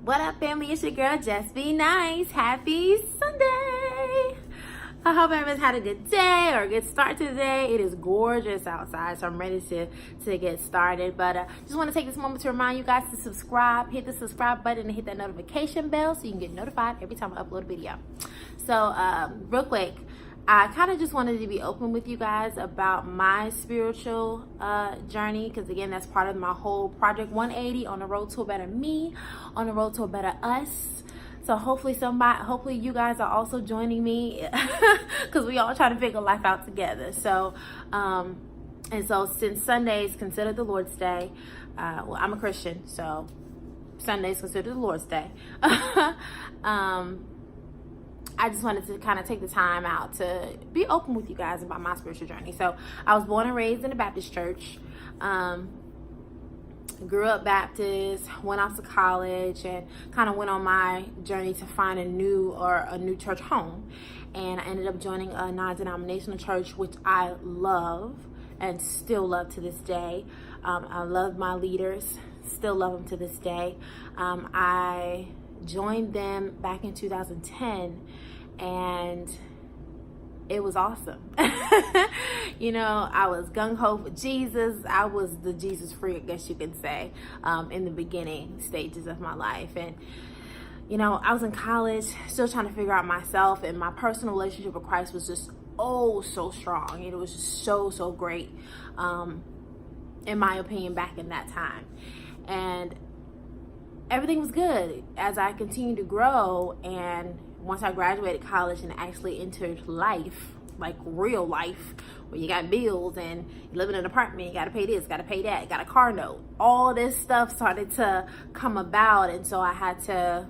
What up, family? It's your girl, Just Be Nice. Happy Sunday. I hope everyone's had a good day or a good start to the day. It is gorgeous outside, so I'm ready to get started. But just want to take this moment to remind you guys to subscribe. Hit the subscribe button and hit that notification bell so you can get notified every time I upload a video. So real quick, I kind of just wanted to be open with you guys about my spiritual journey, because again, that's part of my whole Project 180 on the road to a better me, on the road to a better us. So hopefully you guys are also joining me, because we all try to figure life out together. So and so since Sunday is considered the Lord's Day, well, I'm a Christian, so Sunday is considered the Lord's Day. I just wanted to kind of take the time out to be open with you guys about my spiritual journey. So I was born and raised in a Baptist church. Grew up Baptist, went off to college, and kind of went on my journey to find a new church home. And I ended up joining a non-denominational church, which I love and still love to this day. I love my leaders, still love them to this day. I joined them back in 2010, and it was awesome. You know, I was gung-ho for Jesus. I was the Jesus freak, I guess you could say, in the beginning stages of my life. And you know, I was in college still trying to figure out myself, and my personal relationship with Christ was just so strong. It was just so great, in my opinion, back in that time. And everything was good as I continued to grow. And once I graduated college and actually entered life, like real life, where you got bills and you live in an apartment, you got to pay this, got to pay that, got a car note, all this stuff started to come about. And so I had to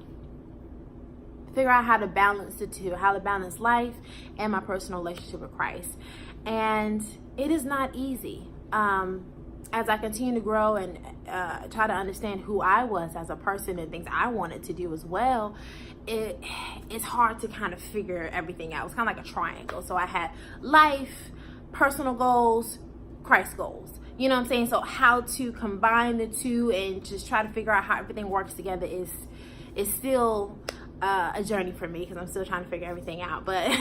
figure out how to balance the two, how to balance life and my personal relationship with Christ. And it is not easy. As I continue to grow and try to understand who I was as a person and things I wanted to do as well, it's hard to kind of figure everything out. It's kind of like a triangle. So I had life, personal goals, Christ goals. You know what I'm saying? So how to combine the two and just try to figure out how everything works together is still a journey for me, because I'm still trying to figure everything out. But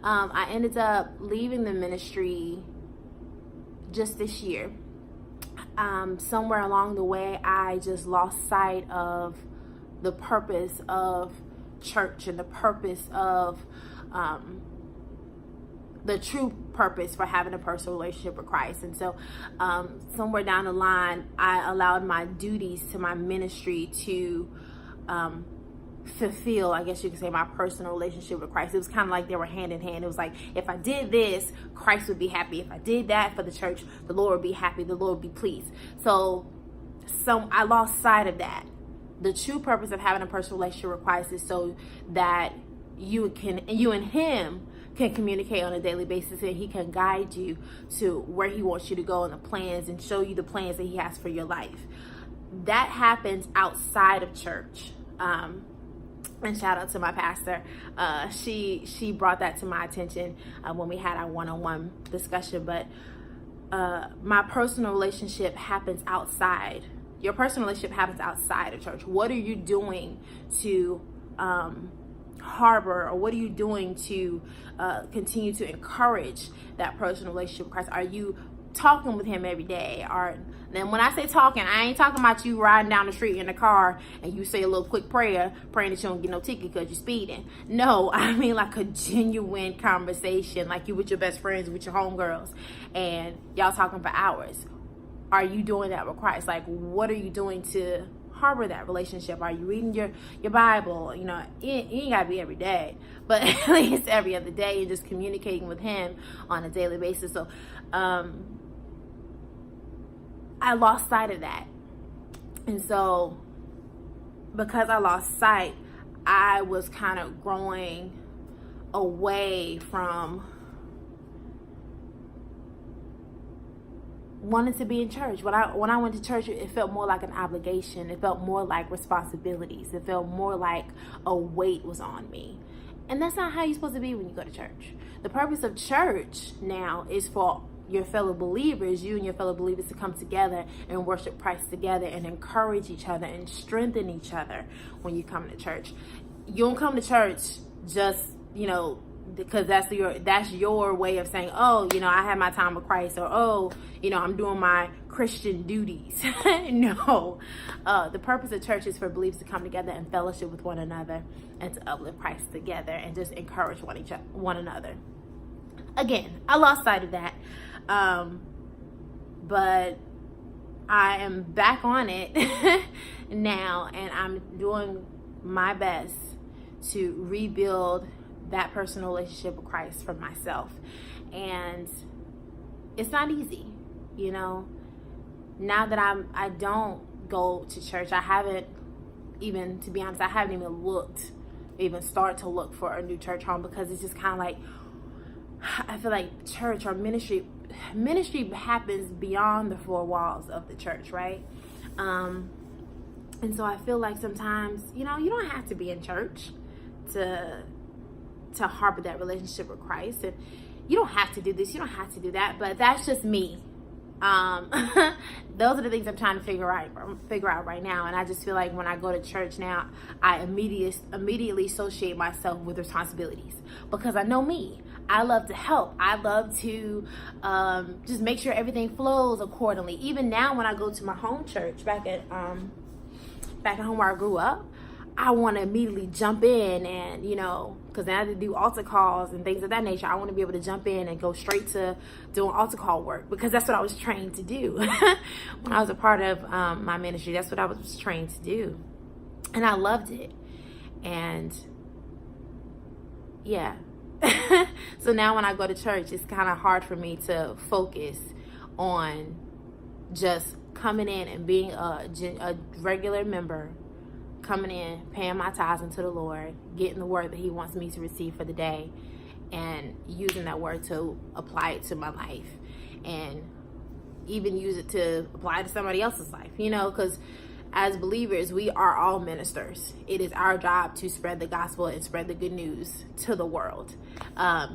I ended up leaving the ministry just this year. Somewhere along the way, I just lost sight of the purpose of church and the purpose of the true purpose for having a personal relationship with Christ. And so somewhere down the line, I allowed my duties to my ministry to fulfill, I guess you could say, my personal relationship with Christ. It was kind of like they were hand in hand. It was like, if I did this, Christ would be happy. If I did that for the church, the Lord would be happy, the Lord would be pleased. So I lost sight of that. The true purpose of having a personal relationship with Christ is so that you and him can communicate on a daily basis, and he can guide you to where he wants you to go, and the plans, and show you the plans that he has for your life. That happens outside of church. And shout out to my pastor. She brought that to my attention when we had our one-on-one discussion. But my personal relationship happens outside. Your personal relationship happens outside of church. What are you doing to harbor, or what are you doing to continue to encourage that personal relationship with Christ? Are you talking with him every day? Or then when I say talking, I ain't talking about you riding down the street in the car and you say a little quick prayer, praying that you don't get no ticket because you're speeding. No, I mean like a genuine conversation, like you with your best friends, with your homegirls, and y'all talking for hours. Are you doing that with Christ? Like, what are you doing to harbor that relationship? Are you reading your Bible? You know, it ain't gotta be every day, but at least every other day, and just communicating with him on a daily basis. So I lost sight of that. And so because I lost sight, I was kind of growing away from wanting to be in church. When I went to church, it felt more like an obligation. It felt more like responsibilities. It felt more like a weight was on me. And that's not how you're supposed to be when you go to church. The purpose of church now is for your fellow believers, you and your fellow believers, to come together and worship Christ together and encourage each other and strengthen each other when you come to church. You don't come to church just, because that's your way of saying, oh, I had my time with Christ, or oh, I'm doing my Christian duties. No, the purpose of church is for believers to come together and fellowship with one another and to uplift Christ together and just encourage one another. Again, I lost sight of that, but I am back on it now, and I'm doing my best to rebuild that personal relationship with Christ for myself. And it's not easy, now that I don't go to church. I haven't even, to be honest, I haven't even start to look for a new church home, because it's just kind of like, I feel like church or ministry happens beyond the four walls of the church, right? And so I feel like sometimes, you don't have to be in church to harbor that relationship with Christ, and you don't have to do this, you don't have to do that, but that's just me. Those are the things I'm trying to figure out right now. And I just feel like when I go to church now, I immediately associate myself with responsibilities, because I know me. I love to help. I love to just make sure everything flows accordingly. Even now, when I go to my home church back at home where I grew up, I want to immediately jump in and, because I have to do altar calls and things of that nature. I want to be able to jump in and go straight to doing altar call work, because that's what I was trained to do. When I was a part of my ministry, that's what I was trained to do. And I loved it. And yeah. So now when I go to church, it's kind of hard for me to focus on just coming in and being a regular member, coming in, paying my tithes unto the Lord, getting the word that he wants me to receive for the day, and using that word to apply it to my life, and even use it to apply it to somebody else's life, because as believers, we are all ministers. It is our job to spread the gospel and spread the good news to the world.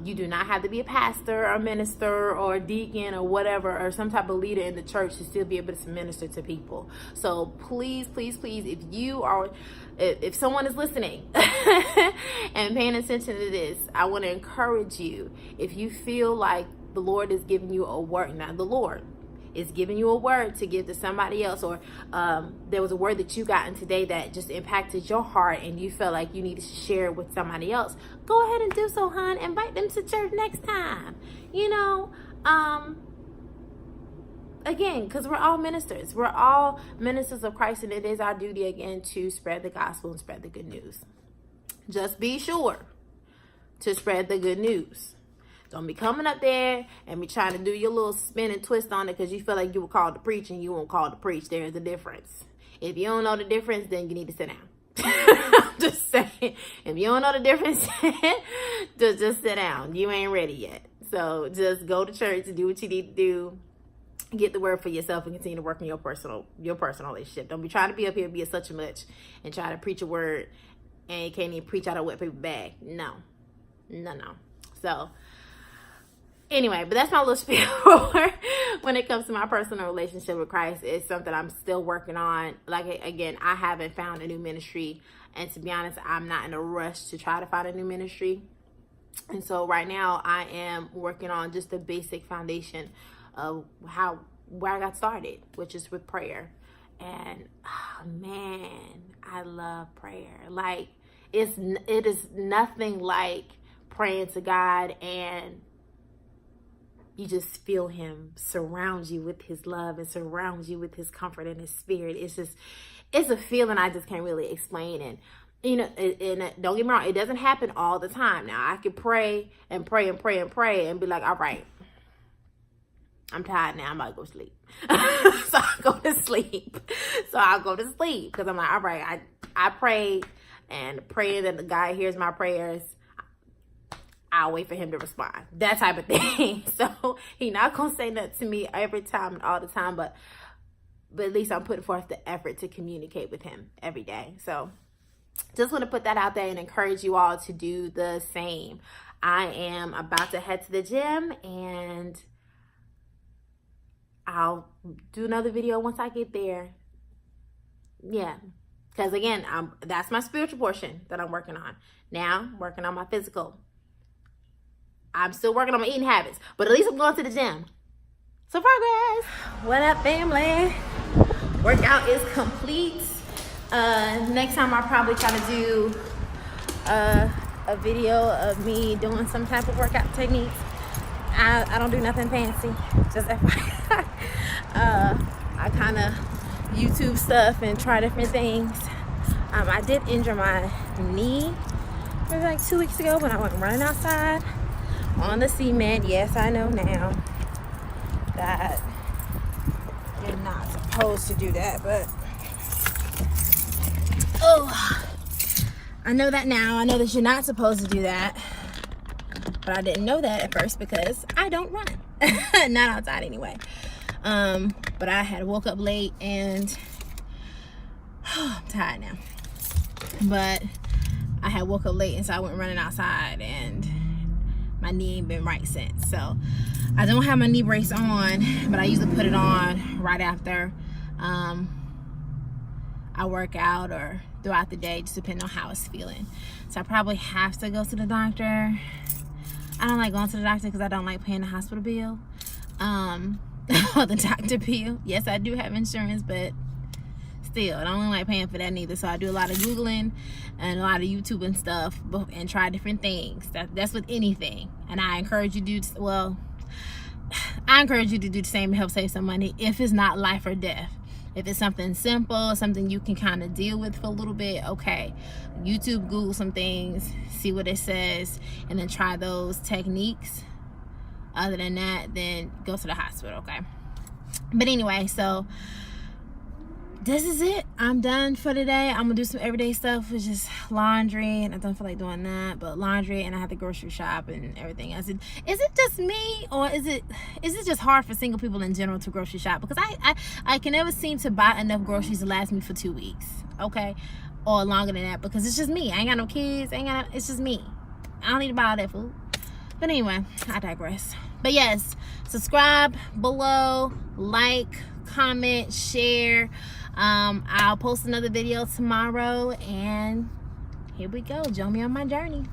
You do not have to be a pastor or minister or deacon or whatever, or some type of leader in the church to still be able to minister to people. So please, please, please, if someone is listening and paying attention to this, I want to encourage you. If you feel like the Lord is giving you a word, not the Lord is giving you a word to give to somebody else, or there was a word that you got in today that just impacted your heart and you felt like you needed to share it with somebody else, go ahead and do so, hon. Invite them to church next time. Again, because we're all ministers. We're all ministers of Christ, and it is our duty, again, to spread the gospel and spread the good news. Just be sure to spread the good news. Don't be coming up there and be trying to do your little spin and twist on it because you feel like you were called to preach and you weren't called to preach. There's a difference. If you don't know the difference, then you need to sit down. I'm just saying. If you don't know the difference, just sit down. You ain't ready yet. So just go to church and do what you need to do. Get the word for yourself and continue to work on your personal relationship. Don't be trying to be up here and be a such and much and try to preach a word and you can't even preach out of a wet paper bag. No. So anyway, but that's my little spiel when it comes to my personal relationship with Christ. It's something I'm still working on. Like, again, I haven't found a new ministry. And to be honest, I'm not in a rush to try to find a new ministry. And so right now I am working on just the basic foundation of where I got started, which is with prayer. And oh man, I love prayer. Like, it is nothing like praying to God and you just feel him surround you with his love and surround you with his comfort and his spirit. It's a feeling I just can't really explain. And and don't get me wrong, it doesn't happen all the time. Now I could pray and pray and pray and pray and be like, all right, I'm tired now, I'm about to go to sleep. So I go to sleep. Because I'm like, all right, I prayed, and praying that the God hears my prayers, I'll wait for him to respond. That type of thing. So he's not going to say that to me every time and all the time, but at least I'm putting forth the effort to communicate with him every day. So just want to put that out there and encourage you all to do the same. I am about to head to the gym, and I'll do another video once I get there. Yeah, because again, that's my spiritual portion that I'm working on. Now, I'm working on my physical. I'm still working on my eating habits, but at least I'm going to the gym. So progress. What up, family? Workout is complete. Next time I'll probably try to do a video of me doing some type of workout techniques. I don't do nothing fancy, just FYI. I kind of YouTube stuff and try different things. I did injure my knee maybe like 2 weeks ago when I went running outside on the cement. Yes, I know now that you're not supposed to do that, but oh, I know that now. I know that you're not supposed to do that, but I didn't know that at first because I don't run. Not outside anyway. But I had woke up late and I'm tired now. But I had woke up late and so I went running outside and my knee ain't been right since. So I don't have my knee brace on, but I usually put it on right after I work out or throughout the day, just depending on how it's feeling. So I probably have to go to the doctor. I don't like going to the doctor because I don't like paying the hospital bill. Or the doctor bill. Yes, I do have insurance, but still, I don't like paying for that neither. So I do a lot of Googling and a lot of YouTube and stuff and try different things. That's with anything. And I encourage you to do, well, I encourage you to do the same to help save some money if it's not life or death. If it's something simple, something you can kind of deal with for a little bit, okay. YouTube, Google some things, see what it says, and then try those techniques. Other than that, then go to the hospital, okay? But anyway, so this is it. I'm done for today. I'm gonna do some everyday stuff, which is laundry, and I don't feel like doing that, but laundry, and I have to grocery shop and everything else. Is it just me, or is it just hard for single people in general to grocery shop? Because I can never seem to buy enough groceries to last me for 2 weeks, okay, or longer than that, because it's just me. I ain't got no kids. It's just me. I don't need to buy all that food. But anyway, I digress. But yes, subscribe below, like, comment, share. I'll post another video tomorrow, and here we go. Join me on my journey.